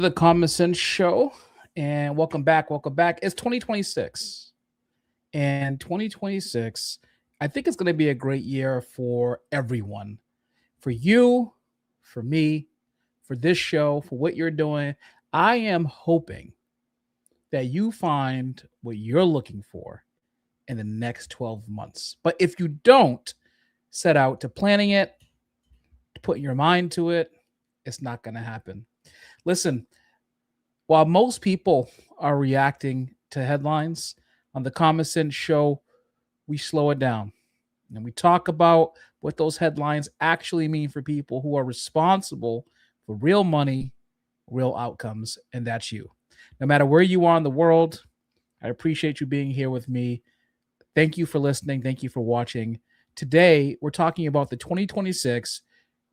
The Common Sense Show, and welcome back. Welcome back. It's 2026, and 2026, I think it's going to be a great year for everyone, for you, for me, for this show, for what you're doing. I am hoping that you find what you're looking for in the next 12 months. But if you don't set out to planning it, to put your mind to it, it's not going to happen. Listen, while most people are reacting to headlines on the Common Sense Show, we slow it down and we talk about what those headlines actually mean for people who are responsible for real money, real outcomes, and that's you. No matter where you are in the world, I appreciate you being here with me. Thank you for listening. Thank you for watching. Today, we're talking about the 2026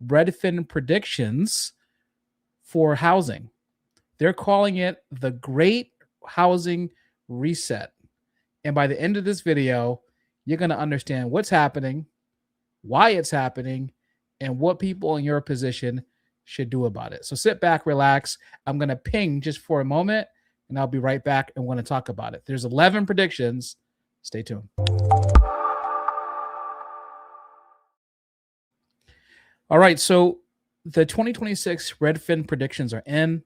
Redfin predictions for housing. They're calling it the Great Housing Reset. And by the end of this video, you're going to understand what's happening, why it's happening, and what people in your position should do about it. So sit back, relax. I'm going to ping just for a moment, and I'll be right back and we're going to talk about it. There's 11 predictions. Stay tuned. All right, so the 2026 Redfin predictions are in.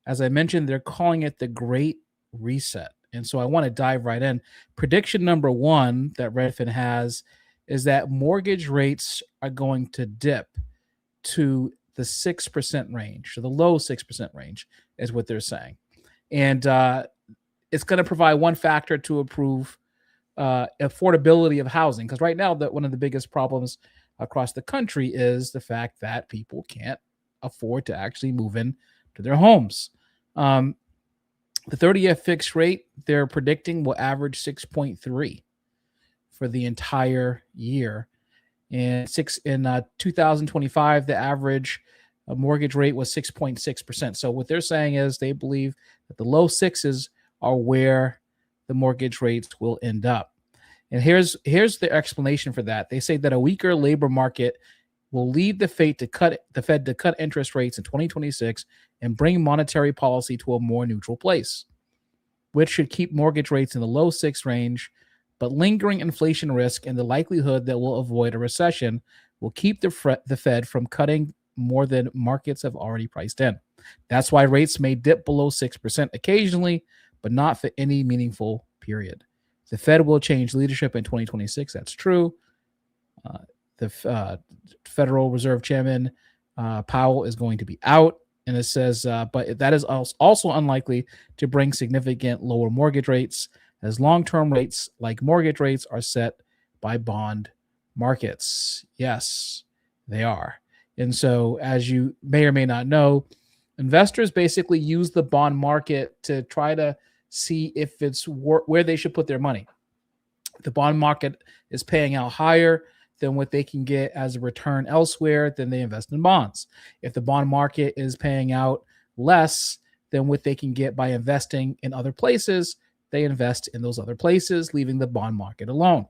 As I mentioned, they're calling it the Great Reset. And so I want to dive right in. Prediction number one that Redfin has is that mortgage rates are going to dip to the 6% range, or the low 6% range is what they're saying. And it's going to provide one factor to improve affordability of housing. Because right now, one of the biggest problems across the country is the fact that people can't afford to actually move in to their homes. The 30-year fixed rate, they're predicting, will average 6.3 for the entire year. And in 2025, the average mortgage rate was 6.6%. So what they're saying is they believe that the low sixes are where the mortgage rates will end up. And here's the explanation for that. They say that a weaker labor market will lead the Fed to cut interest rates in 2026 and bring monetary policy to a more neutral place, which should keep mortgage rates in the low 6 range. But lingering inflation risk and the likelihood that we'll avoid a recession will keep the Fed from cutting more than markets have already priced in. That's why rates may dip below 6% occasionally, but not for any meaningful period. The Fed will change leadership in 2026. That's true. The Federal Reserve Chairman Powell is going to be out, and it says, but that is also unlikely to bring significant lower mortgage rates, as long-term rates like mortgage rates are set by bond markets. Yes, they are. And so, as you may or may not know, investors basically use the bond market to try to see if it's where they should put their money. The bond market is paying out higher than what they can get as a return elsewhere, then they invest in bonds. If the bond market is paying out less than what they can get by investing in other places, they invest in those other places, leaving the bond market alone.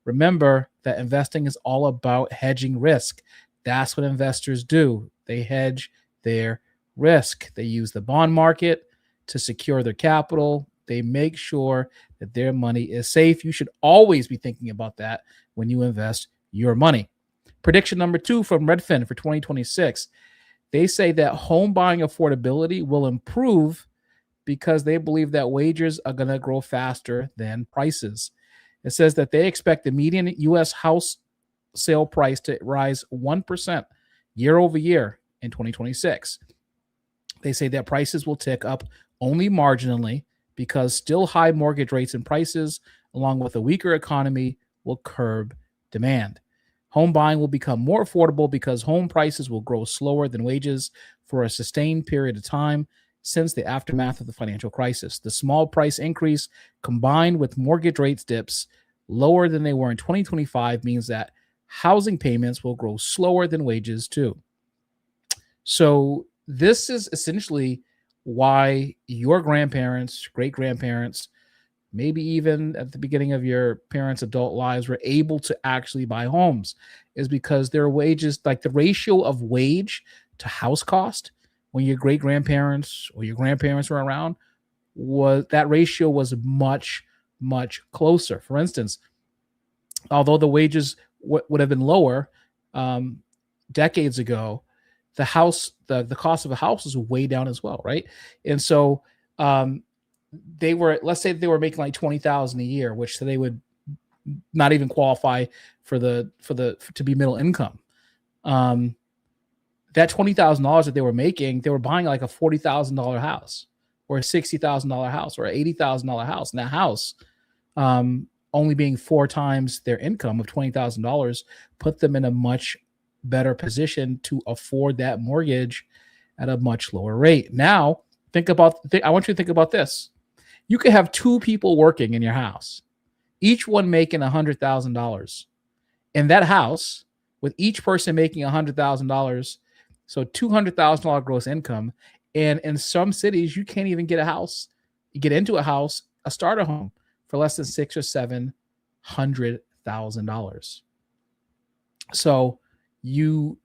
Remember that investing is all about hedging risk. That's what investors do. They hedge their risk. They use the bond market to secure their capital. They make sure that their money is safe. You should always be thinking about that when you invest your money. Prediction number two from Redfin for 2026. They say that home buying affordability will improve because they believe that wages are going to grow faster than prices. It says that they expect the median U.S. house sale price to rise 1% year over year in 2026. They say that prices will tick up only marginally because still high mortgage rates and prices, along with a weaker economy, will curb demand. Home buying will become more affordable because home prices will grow slower than wages for a sustained period of time since the aftermath of the financial crisis. The small price increase combined with mortgage rates dips lower than they were in 2025 means that housing payments will grow slower than wages too. So this is essentially why your grandparents, great-grandparents, maybe even at the beginning of your parents' adult lives were able to actually buy homes, is because their wages, like the ratio of wage to house cost, when your great grandparents or your grandparents were around, was that ratio was much, much closer. For instance, although the wages would have been lower um, decades ago, the cost of a house is way down as well, right? And so um, they were, let's say they were making like 20,000 a year, which they would not even qualify to be middle income. That $20,000 that they were making, they were buying like a $40,000 house or a $60,000 house or an $80,000 house. And that house, only being 4 times their income of $20,000, put them in a much better position to afford that mortgage at a much lower rate. Now, I want you to think about this. You could have 2 people working in your house, each one making $100,000. In that house, with each person making $100,000, so $200,000 gross income. And in some cities, you can't even get into a house, a starter home, for less than $600,000 or $700,000. So the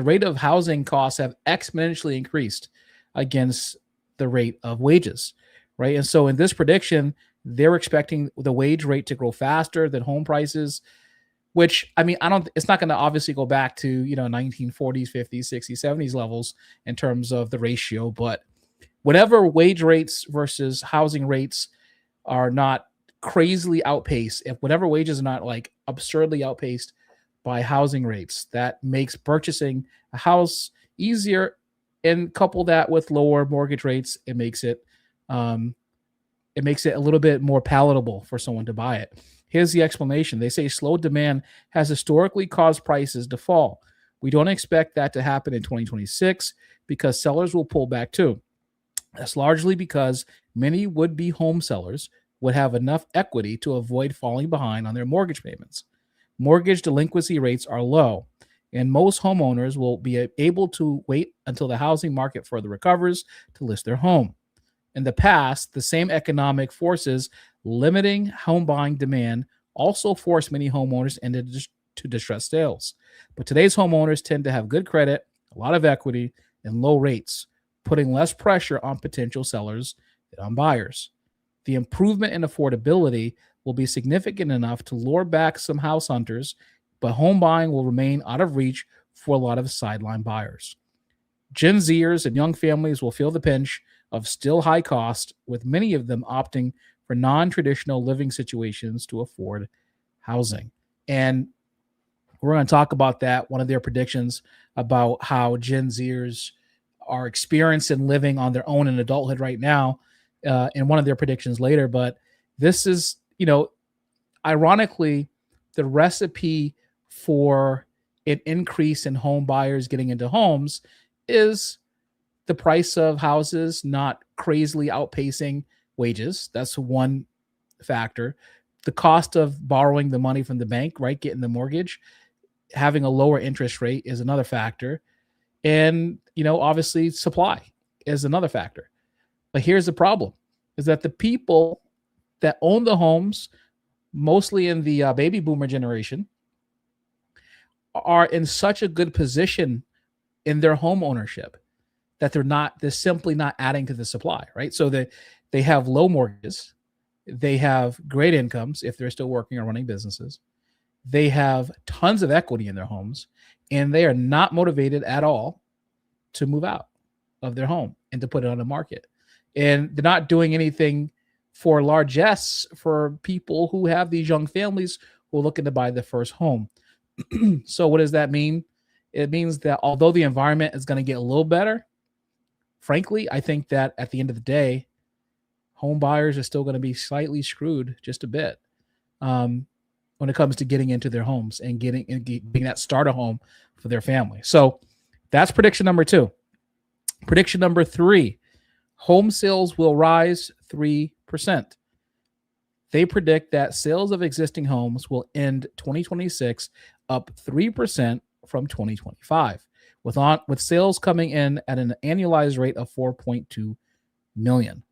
rate of housing costs have exponentially increased against the rate of wages, right? And so in this prediction, they're expecting the wage rate to grow faster than home prices, which, I mean, it's not going to obviously go back to, 1940s, 50s, 60s, 70s levels in terms of the ratio. But whenever wage rates versus housing rates are not crazily outpaced, if whenever wages are not like absurdly outpaced by housing rates, that makes purchasing a house easier. And couple that with lower mortgage rates, it makes it a little bit more palatable for someone to buy it. Here's the explanation. They say slow demand has historically caused prices to fall. We don't expect that to happen in 2026 because sellers will pull back too. That's largely because many would-be home sellers would have enough equity to avoid falling behind on their mortgage payments. Mortgage delinquency rates are low, and most homeowners will be able to wait until the housing market further recovers to list their home. In the past, the same economic forces limiting home buying demand also forced many homeowners into distressed sales. But today's homeowners tend to have good credit, a lot of equity, and low rates, putting less pressure on potential sellers than on buyers. The improvement in affordability will be significant enough to lure back some house hunters, but home buying will remain out of reach for a lot of sideline buyers. Gen Zers and young families will feel the pinch of still high cost, with many of them opting for non-traditional living situations to afford housing. And we're going to talk about that, one of their predictions about how Gen Zers are experiencing living on their own in adulthood right now, in one of their predictions later. But this is, ironically, the recipe for an increase in home buyers getting into homes is the price of houses not crazily outpacing wages. That's one factor. The cost of borrowing the money from the bank, right, getting the mortgage, having a lower interest rate is another factor. And, obviously supply is another factor. But here's the problem, is that the people that own the homes, mostly in the baby boomer generation, are in such a good position in their home ownership that they're simply not adding to the supply, right? So they have low mortgages, they have great incomes if they're still working or running businesses, they have tons of equity in their homes, and they are not motivated at all to move out of their home and to put it on the market. And they're not doing anything for largesse for people who have these young families who are looking to buy their first home. So what does that mean? It means that although the environment is going to get a little better, frankly, I think that at the end of the day, home buyers are still going to be slightly screwed just a bit when it comes to getting into their homes and getting that starter home for their family. So that's prediction number 2. Prediction number 3, home sales will rise 3%. They predict that sales of existing homes will end 2026 up 3% from 2025, with sales coming in at an annualized rate of 4.2 million.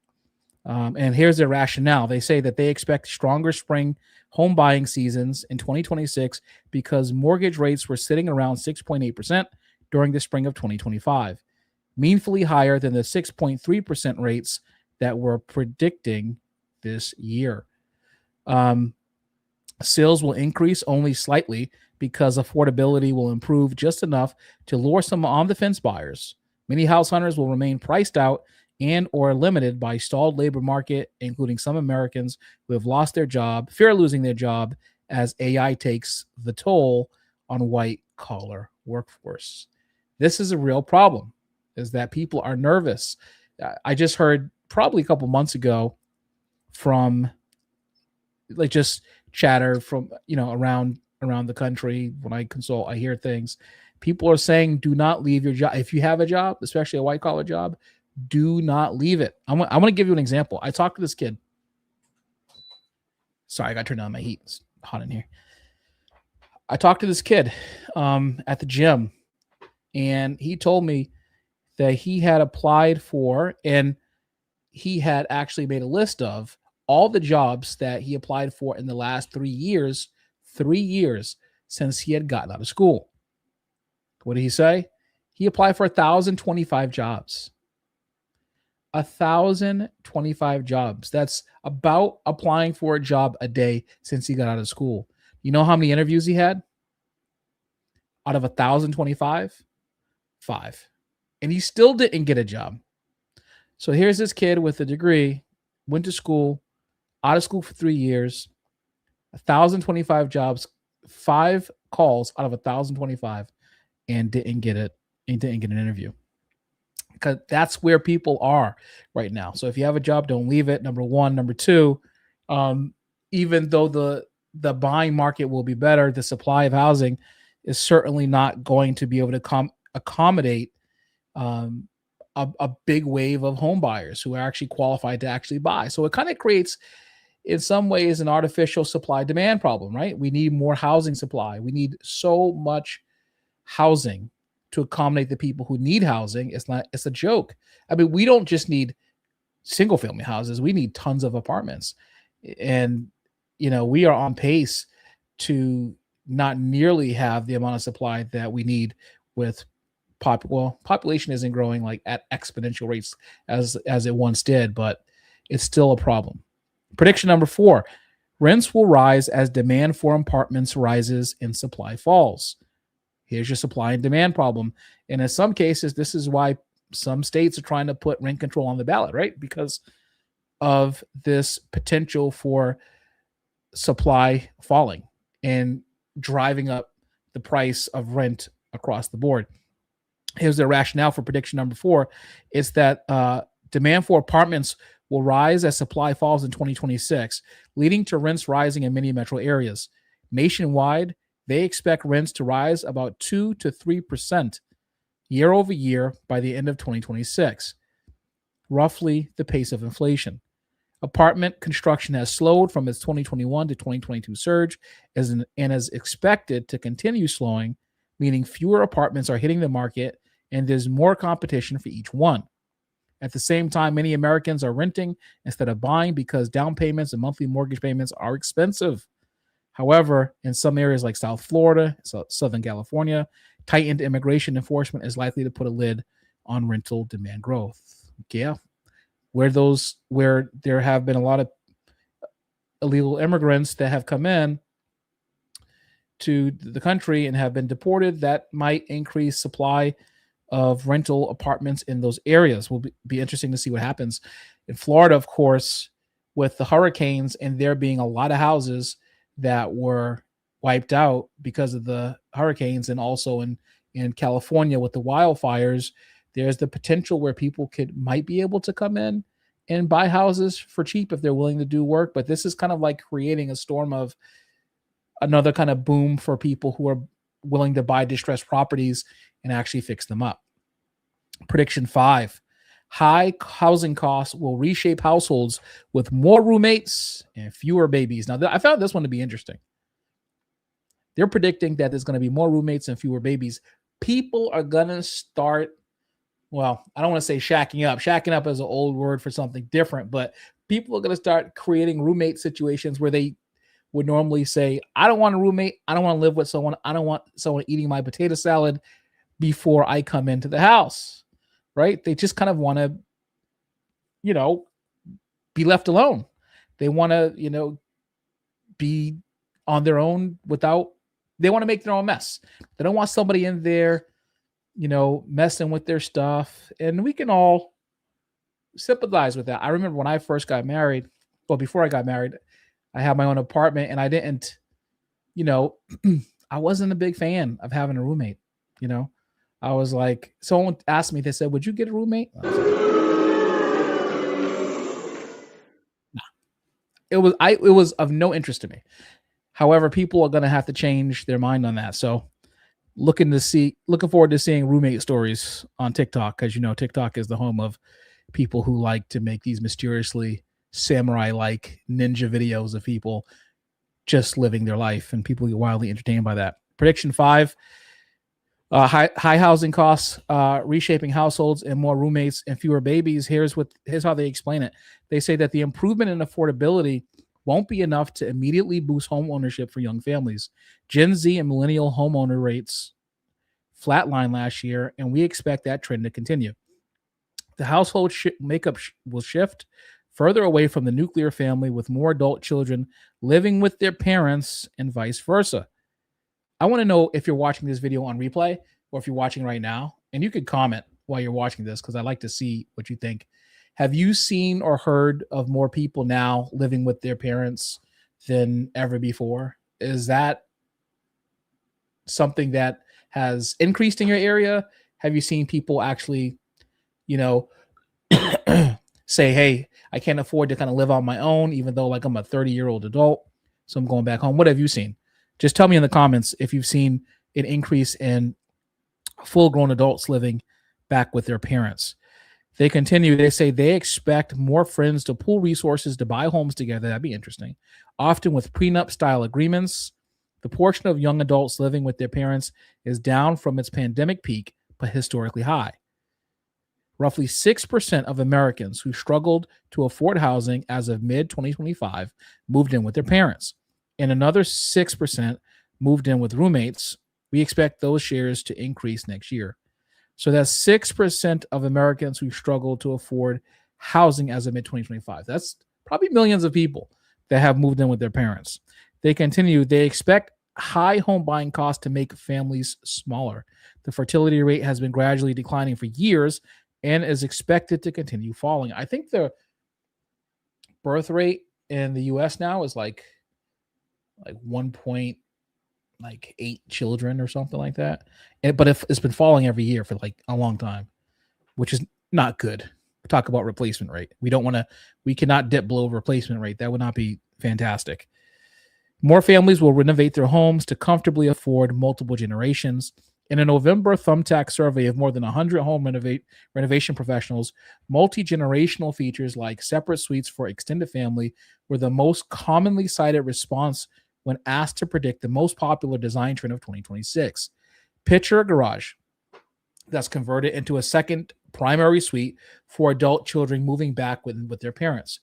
And here's their rationale. They say that they expect stronger spring home buying seasons in 2026 because mortgage rates were sitting around 6.8% during the spring of 2025, meaningfully higher than the 6.3% rates that we're predicting this year. Sales will increase only slightly because affordability will improve just enough to lure some on-the-fence buyers. Many house hunters will remain priced out and or limited by stalled labor market, including some Americans who have lost their job, fear losing their job as AI takes the toll on white-collar workforce. This is a real problem, is that people are nervous. I just heard probably a couple months ago from like just chatter from around the country. When I consult, I hear things. People are saying, do not leave your job. If you have a job, especially a white collar job, do not leave it. I'm going to give you an example. I talked to this kid. Sorry, I got to turn down my heat. It's hot in here. I talked to this kid at the gym, and he told me that he had applied for, and he had actually made a list of all the jobs that he applied for in the last 3 years since he had gotten out of school. What did he say? He applied for 1,025 jobs. 1,025 jobs. That's about applying for a job a day since he got out of school. You know how many interviews he had? Out of 1,025? 5. And he still didn't get a job. So here's this kid with a degree, went to school, out of school for 3 years, 1,025 jobs, 5 calls out of 1,025, and didn't get it. And didn't get an interview. Because that's where people are right now. So if you have a job, don't leave it. Number one. Number two, even though the buying market will be better, the supply of housing is certainly not going to be able to accommodate a big wave of home buyers who are actually qualified to actually buy. So it kind of creates, in some ways, an artificial supply-demand problem, right? We need more housing supply. We need so much housing to accommodate the people who need housing. It's a joke. I mean, we don't just need single-family houses. We need tons of apartments. And, we are on pace to not nearly have the amount of supply that we need with population isn't growing like at exponential rates as it once did, but it's still a problem. Prediction number 4, rents will rise as demand for apartments rises and supply falls. Here's your supply and demand problem. And in some cases, this is why some states are trying to put rent control on the ballot, right? Because of this potential for supply falling and driving up the price of rent across the board. Here's the rationale for prediction number 4. It's that demand for apartments will rise as supply falls in 2026, leading to rents rising in many metro areas. Nationwide, they expect rents to rise about 2 to 3% year over year by the end of 2026, roughly the pace of inflation. Apartment construction has slowed from its 2021 to 2022 surge and is expected to continue slowing, meaning fewer apartments are hitting the market and there's more competition for each one. At the same time, many Americans are renting instead of buying because down payments and monthly mortgage payments are expensive. However, in some areas like South Florida, Southern California, tightened immigration enforcement is likely to put a lid on rental demand growth. Yeah, where there have been a lot of illegal immigrants that have come in to the country and have been deported, that might increase supply of rental apartments in those areas. Will be interesting to see what happens. In Florida, of course, with the hurricanes and there being a lot of houses that were wiped out because of the hurricanes, and also in California with the wildfires, there's the potential where people might be able to come in and buy houses for cheap if they're willing to do work. But this is kind of like creating a storm of another kind of boom for people who are willing to buy distressed properties and actually fix them up. Prediction 5, high housing costs will reshape households with more roommates and fewer babies. Now, I found this one to be interesting. They're predicting that there's going to be more roommates and fewer babies. People are going to start, well, I don't want to say shacking up. Shacking up is an old word for something different, but people are going to start creating roommate situations where they would normally say, I don't want a roommate. I don't want to live with someone. I don't want someone eating my potato salad, before I come into the house, right? They just kind of want to, be left alone. They want to, be on their own they want to make their own mess. They don't want somebody in there, messing with their stuff. And we can all sympathize with that. I remember when I first got married, before I got married, I had my own apartment and I didn't, I wasn't a big fan of having a roommate. I was like, someone asked me, they said, would you get a roommate? It was of no interest to me. However, people are going to have to change their mind on that. So looking forward to seeing roommate stories on TikTok, because TikTok is the home of people who like to make these mysteriously samurai-like ninja videos of people just living their life, and people get wildly entertained by that. Prediction 5, high housing costs, reshaping households, and more roommates and fewer babies. Here's how they explain it. They say that the improvement in affordability won't be enough to immediately boost home ownership for young families. Gen Z and millennial homeowner rates flatlined last year, and we expect that trend to continue. The household makeup will shift further away from the nuclear family, with more adult children living with their parents and vice versa. I want to know if you're watching this video on replay or if you're watching right now, and you could comment while you're watching this, because I'd like to see what you think. Have you seen or heard of more people now living with their parents than ever before? Is that something that has increased in your area? Have you seen people actually, say, hey, I can't afford to kind of live on my own, even though like I'm a 30-year-old adult, so I'm going back home? What have you seen? Just tell me in the comments if you've seen an increase in full-grown adults living back with their parents. They continue, they say they expect more friends to pool resources to buy homes together. That'd be interesting. Often with prenup-style agreements. The portion of young adults living with their parents is down from its pandemic peak, but historically high. Roughly 6% of Americans who struggled to afford housing as of mid-2025 moved in with their parents, and another 6% moved in with roommates. We expect those shares to increase next year. So that's 6% of Americans who struggle to afford housing as of mid-2025. That's probably millions of people that have moved in with their parents. They continue, they expect high home buying costs to make families smaller. The fertility rate has been gradually declining for years and is expected to continue falling. I think the birth rate in the US now is like 1.8 children or something like that. But it's been falling every year for like a long time, which is not good. Talk about replacement rate. We cannot dip below replacement rate. That would not be fantastic. More families will renovate their homes to comfortably afford multiple generations. In a November Thumbtack survey of more than 100 home renovation professionals, multi-generational features like separate suites for extended family were the most commonly cited response when asked to predict the most popular design trend of 2026. Picture a garage that's converted into a second primary suite for adult children moving back with their parents.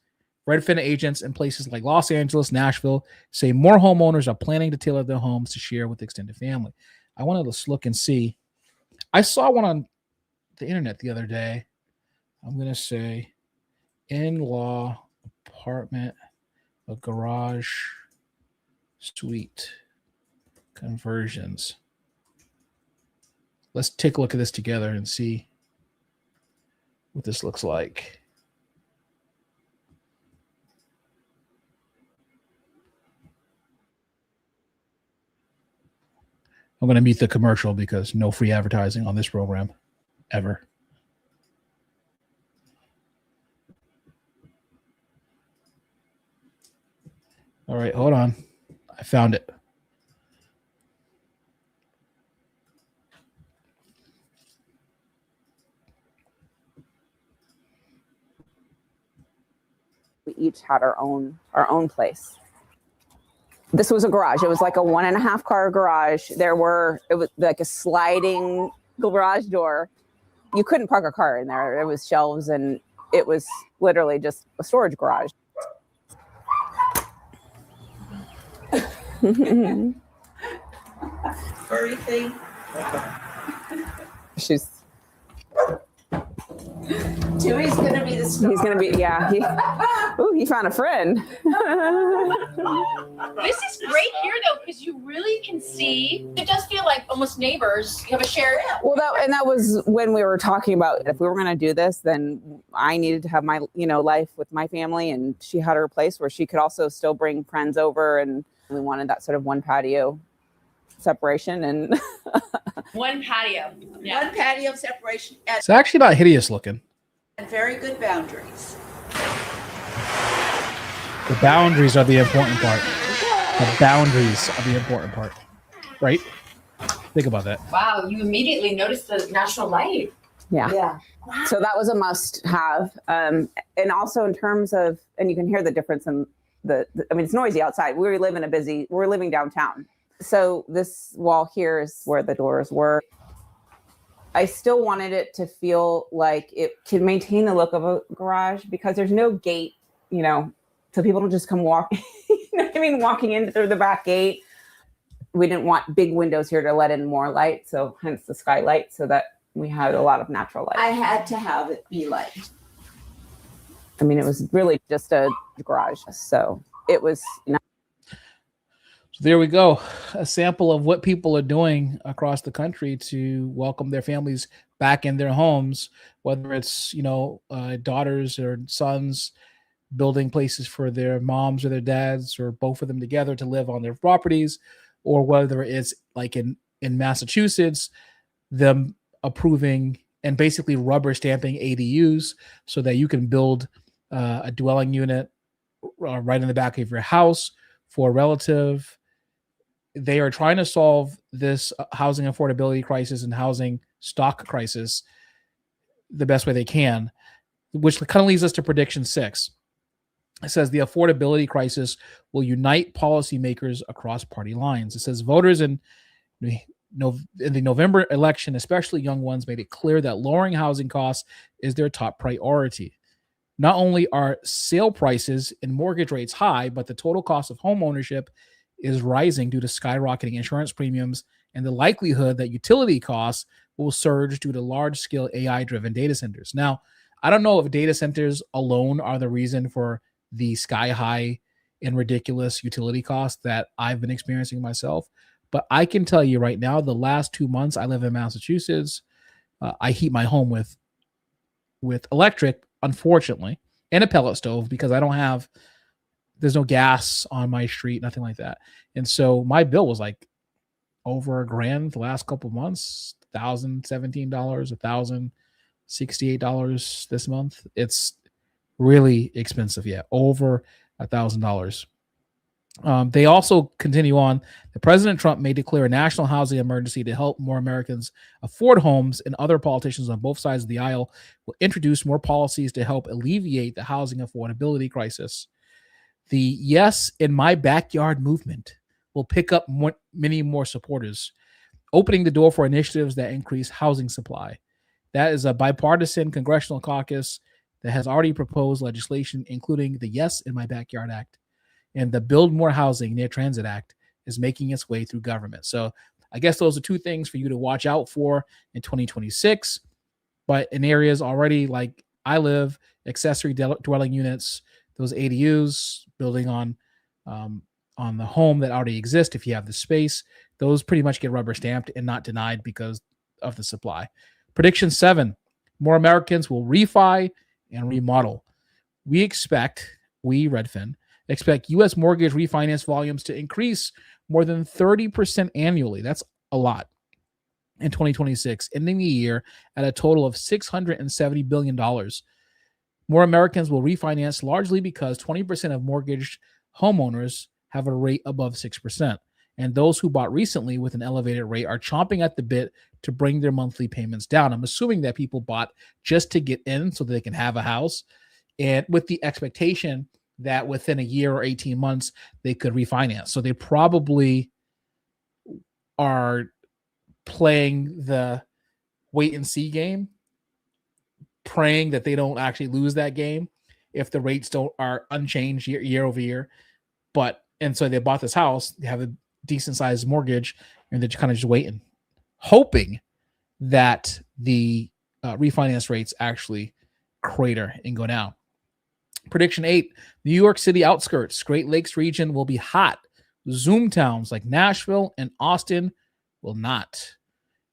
Redfin agents in places like Los Angeles, Nashville say more homeowners are planning to tailor their homes to share with extended family. I wanted to look and see. I saw one on the internet the other day. I'm going to say in-law apartment, a garage suite conversions. Let's take a look at this together and see what this looks like. I'm going to mute the commercial because no free advertising on this program ever. All right, hold on. I found it. We each had our own place. This was a garage. It was like a 1.5 car garage. It was like a sliding garage door. You couldn't park a car in there. It was shelves, and it was literally just a storage garage. Furry thing. She's Timmy's gonna be the star. he's gonna be he found a friend. This is great here though, because you really can see. It does feel like almost neighbors. You have a shared. Well, that was when we were talking about if we were going to do this, then I needed to have my life with my family, and she had her place where she could also still bring friends over, and we wanted that sort of one patio separation and One patio. Yeah. One patio separation It's actually not hideous looking. and very good boundaries. The boundaries are the important part. The boundaries are the important part, right? Think about that. Wow, you immediately noticed the natural light. yeah. So that was a must-have, and also in terms of, and you can hear the difference in it's noisy outside. We're living downtown. So this wall here is where the doors were. I still wanted it to feel like it could maintain the look of a garage because there's no gate, so people don't just come walking, walking in through the back gate. We didn't want big windows here to let in more light, so hence the skylight, so that we had a lot of natural light. I had to have it be light. It was really just a garage, so it was. So there we go. A sample of what people are doing across the country to welcome their families back in their homes, whether it's, daughters or sons building places for their moms or their dads or both of them together to live on their properties, or whether it's like in Massachusetts, them approving and basically rubber stamping ADUs so that you can build a dwelling unit right in the back of your house for a relative. They are trying to solve this housing affordability crisis and housing stock crisis the best way they can, which kind of leads us to prediction 6. It says the affordability crisis will unite policymakers across party lines. It says voters in the November election, especially young ones, made it clear that lowering housing costs is their top priority. Not only are sale prices and mortgage rates high, but the total cost of home ownership is rising due to skyrocketing insurance premiums and the likelihood that utility costs will surge due to large-scale AI-driven data centers. Now, I don't know if data centers alone are the reason for the sky-high and ridiculous utility costs that I've been experiencing myself, but I can tell you right now, the last 2 months I live in Massachusetts, I heat my home with electric, unfortunately, and a pellet stove because there's no gas on my street, nothing like that. And so my bill was like over $1,000 the last couple of months, $1,017, $1,068 this month. It's really expensive. Yeah, over $1,000. They also continue on. The President Trump may declare a national housing emergency to help more Americans afford homes, and other politicians on both sides of the aisle will introduce more policies to help alleviate the housing affordability crisis. The Yes in My Backyard movement will pick up many more supporters, opening the door for initiatives that increase housing supply. That is a bipartisan congressional caucus that has already proposed legislation, including the Yes in My Backyard Act, and the Build More Housing Near Transit Act is making its way through government. So I guess those are 2 things for you to watch out for in 2026. But in areas already like I live, accessory dwelling units, those ADUs, building on the home that already exists, if you have the space, those pretty much get rubber stamped and not denied because of the supply. Prediction 7, more Americans will refi and remodel. Redfin, expect U.S. mortgage refinance volumes to increase more than 30% annually. That's a lot. In 2026, ending the year at a total of $670 billion. More Americans will refinance largely because 20% of mortgaged homeowners have a rate above 6%. And those who bought recently with an elevated rate are chomping at the bit to bring their monthly payments down. I'm assuming that people bought just to get in so that they can have a house, and with the expectation that within a year or 18 months, they could refinance. So they probably are playing the wait and see game, praying that they don't actually lose that game if the rates are unchanged year over year. And so they bought this house, they have a decent sized mortgage, and they're kind of just waiting, hoping that the refinance rates actually crater and go down. Prediction 8, New York City outskirts, Great Lakes region will be hot. Zoom towns like Nashville and Austin will not.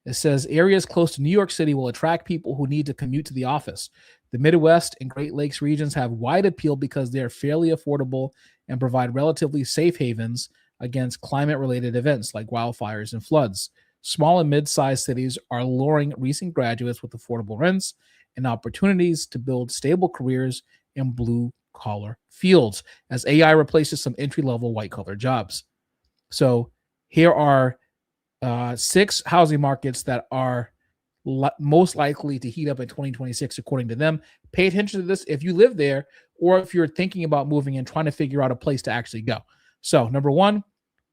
It says areas close to New York City will attract people who need to commute to the office. The Midwest and Great Lakes regions have wide appeal because they are fairly affordable and provide relatively safe havens against climate-related events like wildfires and floods. Small and mid-sized cities are luring recent graduates with affordable rents and opportunities to build stable careers in blue-collar fields as AI replaces some entry-level white-collar jobs. So here are 6 housing markets that are most likely to heat up in 2026, according to them. Pay attention to this if you live there or if you're thinking about moving and trying to figure out a place to actually go. So number 1,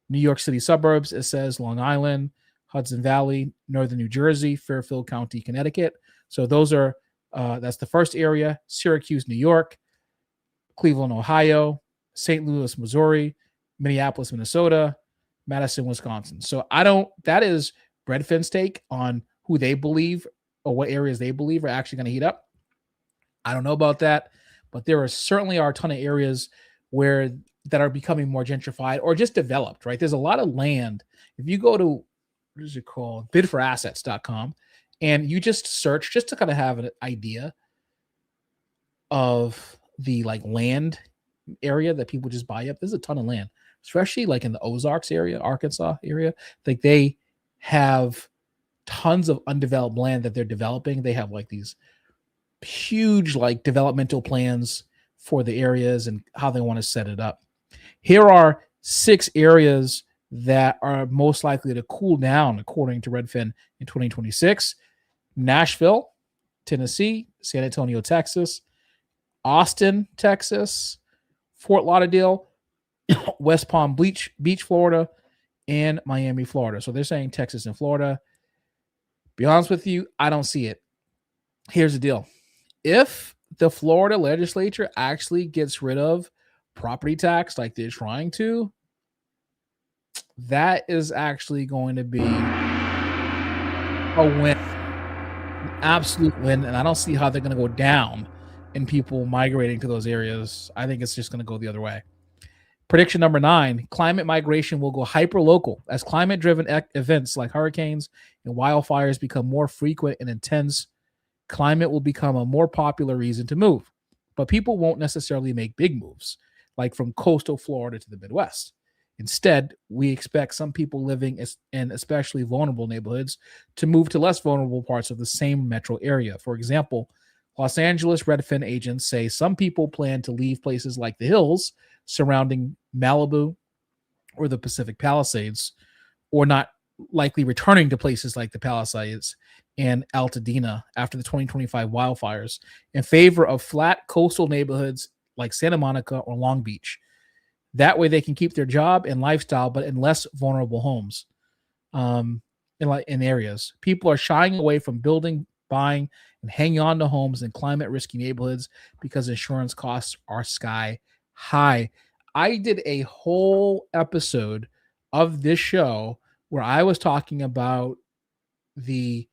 New York City suburbs. It says Long Island, Hudson Valley, Northern New Jersey, Fairfield County, Connecticut. So those are, that's the first area. Syracuse, New York, Cleveland, Ohio, St. Louis, Missouri, Minneapolis, Minnesota, Madison, Wisconsin. So that is Redfin's take on who they believe or what areas they believe are actually going to heat up. I don't know about that, but there certainly are a ton of areas that are becoming more gentrified or just developed, right? There's a lot of land. If you go to, what is it called? Bidforassets.com, and you just search just to kind of have an idea of the land area that people just buy up. There's a ton of land, especially like in the Ozarks area, Arkansas area. Like they have tons of undeveloped land that they're developing. They have like these huge developmental plans for the areas and how they want to set it up. Here are 6 areas that are most likely to cool down, according to Redfin, in 2026. Nashville, Tennessee, San Antonio, Texas, Austin, Texas, Fort Lauderdale, West Palm Beach, Florida, and Miami, Florida. So they're saying Texas and Florida. Be honest with you, I don't see it. Here's the deal. If the Florida legislature actually gets rid of property tax like they're trying to, that is actually going to be a win, an absolute win. And I don't see how they're going to go down in people migrating to those areas. I think it's just going to go the other way. Prediction number 9, climate migration will go hyper-local as climate-driven events like hurricanes and wildfires become more frequent and intense. Climate will become a more popular reason to move, but people won't necessarily make big moves, like from coastal Florida to the Midwest. Instead, we expect some people living in especially vulnerable neighborhoods to move to less vulnerable parts of the same metro area. For example, Los Angeles Redfin agents say some people plan to leave places like the hills surrounding Malibu or the Pacific Palisades, or not likely returning to places like the Palisades and Altadena after the 2025 wildfires in favor of flat coastal neighborhoods like Santa Monica or Long Beach. That way they can keep their job and lifestyle, but in less vulnerable homes in areas. People are shying away from building, buying, and hanging on to homes in climate risky neighborhoods because insurance costs are sky high. I did a whole episode of this show where I was talking about the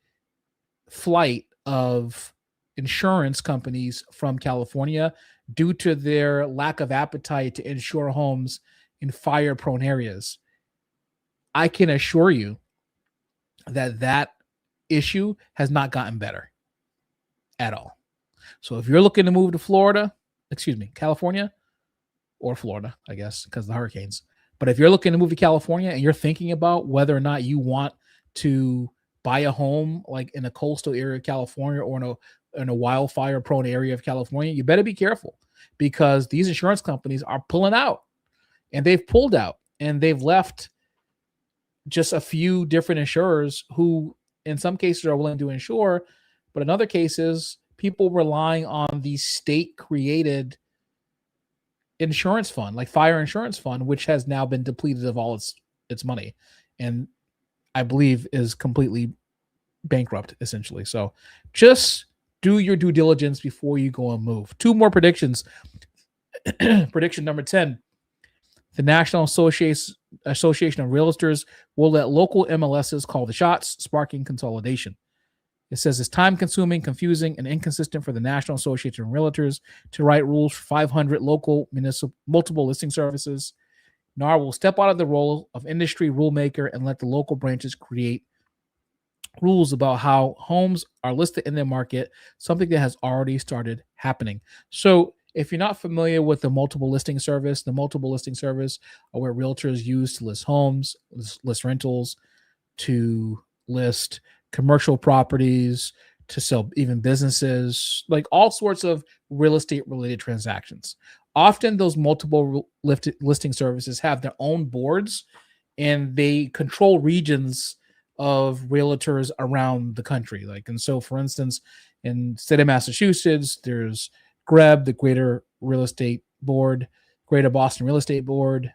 flight of insurance companies from California due to their lack of appetite to insure homes in fire-prone areas. I can assure you that issue has not gotten better at all. So if you're looking to move to California, or Florida, I guess, because of the hurricanes. But if you're looking to move to California and you're thinking about whether or not you want to buy a home like in a coastal area of California or in a wildfire prone area of California, you better be careful because these insurance companies are pulling out, and they've pulled out, and they've left just a few different insurers who in some cases are willing to insure, but in other cases, people relying on the state created insurance fund, like fire insurance fund, which has now been depleted of all its money, and I believe is completely bankrupt essentially. So just do your due diligence before you go and move. 2 more predictions. Prediction number 10, the National Association of Realtors will let local MLSs call the shots, sparking consolidation. It says it's time consuming, confusing, and inconsistent for the National Association of Realtors to write rules for 500 local municipal multiple listing services. NAR will step out of the role of industry rulemaker and let the local branches create rules about how homes are listed in their market, something that has already started happening. So if you're not familiar with the multiple listing service are where realtors use to list homes, list rentals, to list commercial properties, to sell even businesses, like all sorts of real estate related transactions. Often those multiple listing services have their own boards and they control regions of realtors around the country. And so for instance, in the state of Massachusetts, there's GREB, the Greater Real Estate Board, Greater Boston Real Estate Board.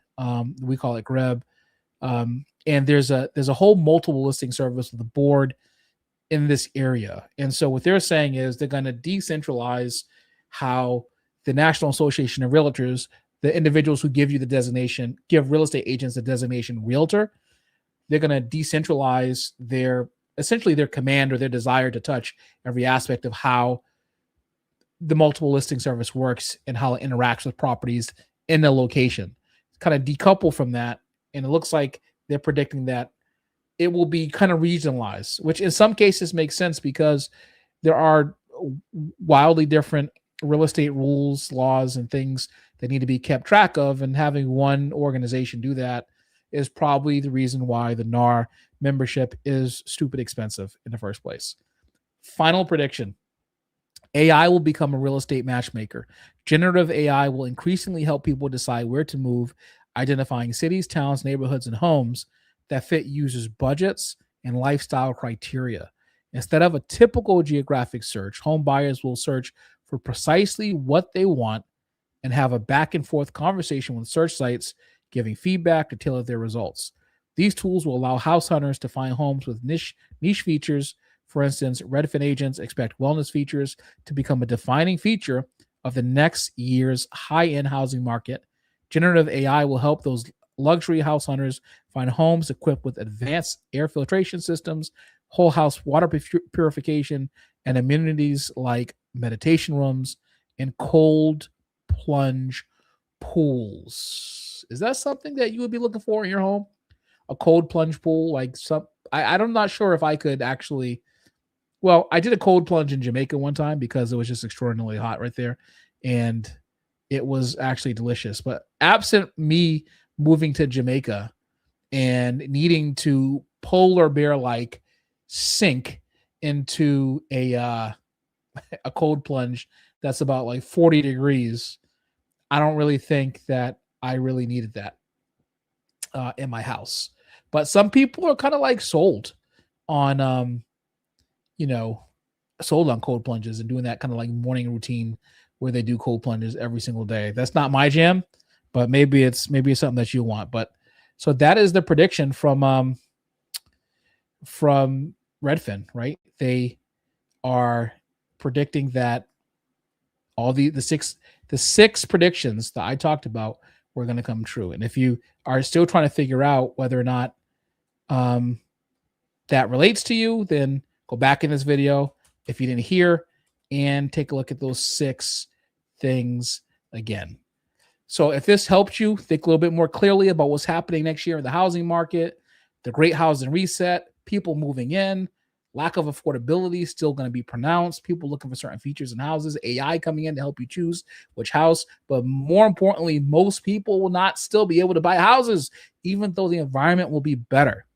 We call it GREB. And there's a whole multiple listing service with the board in this area. And so what they're saying is they're going to decentralize how the National Association of Realtors, the individuals who give you the designation, give real estate agents the designation realtor. They're going to decentralize essentially their command or their desire to touch every aspect of how the multiple listing service works and how it interacts with properties in the location. Kind of decouple from that. And it looks like they're predicting that it will be kind of regionalized, which in some cases makes sense because there are wildly different real estate rules, laws, and things that need to be kept track of. And having one organization do that is probably the reason why the NAR membership is stupid expensive in the first place. Final prediction. AI will become a real estate matchmaker. Generative AI will increasingly help people decide where to move, identifying cities, towns, neighborhoods, and homes that fit users' budgets and lifestyle criteria. Instead of a typical geographic search, home buyers will search for precisely what they want and have a back and forth conversation with search sites, giving feedback to tailor their results. These tools will allow house hunters to find homes with niche features. For instance, Redfin agents expect wellness features to become a defining feature of the next year's high-end housing market. Generative AI will help those luxury house hunters find homes equipped with advanced air filtration systems, whole house water purification, and amenities like meditation rooms and cold plunge pools. Is that something that you would be looking for in your home? A cold plunge pool? I'm not sure if I could actually. Well, I did a cold plunge in Jamaica one time because it was just extraordinarily hot right there. And it was actually delicious. But absent me moving to Jamaica and needing to polar bear-like sink into a cold plunge that's about like 40 degrees, I don't really think that I really needed that in my house. But some people are kind of like sold on sold on cold plunges and doing that kind of like morning routine where they do cold plunges every single day. That's not my jam, but maybe it's something that you want. But so that is the prediction from Redfin, right? They are predicting that all the six predictions that I talked about were going to come true. And if you are still trying to figure out whether or not that relates to you, then go back in this video if you didn't hear and take a look at those 6 things again. So if this helped you think a little bit more clearly about what's happening next year in the housing market, the great housing reset, people moving in, lack of affordability still going to be pronounced, people looking for certain features in houses, AI coming in to help you choose which house, but more importantly, most people will not still be able to buy houses, even though the environment will be better.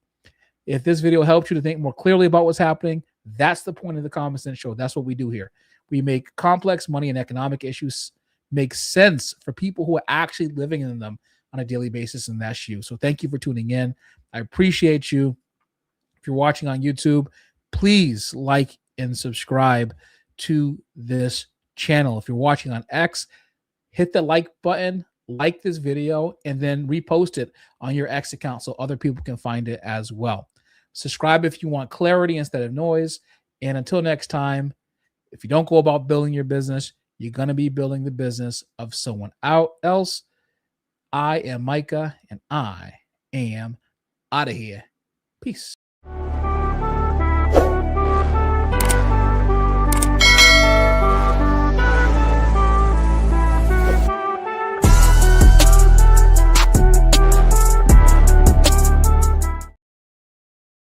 If this video helped you to think more clearly about what's happening, that's the point of the Common Sense Show. That's what we do here. We make complex money and economic issues make sense for people who are actually living in them on a daily basis, and that's you. So thank you for tuning in. I appreciate you. If you're watching on YouTube, please like and subscribe to this channel. If you're watching on X, hit the like button, like this video, and then repost it on your X account so other people can find it as well. Subscribe if you want clarity instead of noise. And until next time, if you don't go about building your business, you're going to be building the business of someone else. I am Micah, and I am out of here. Peace.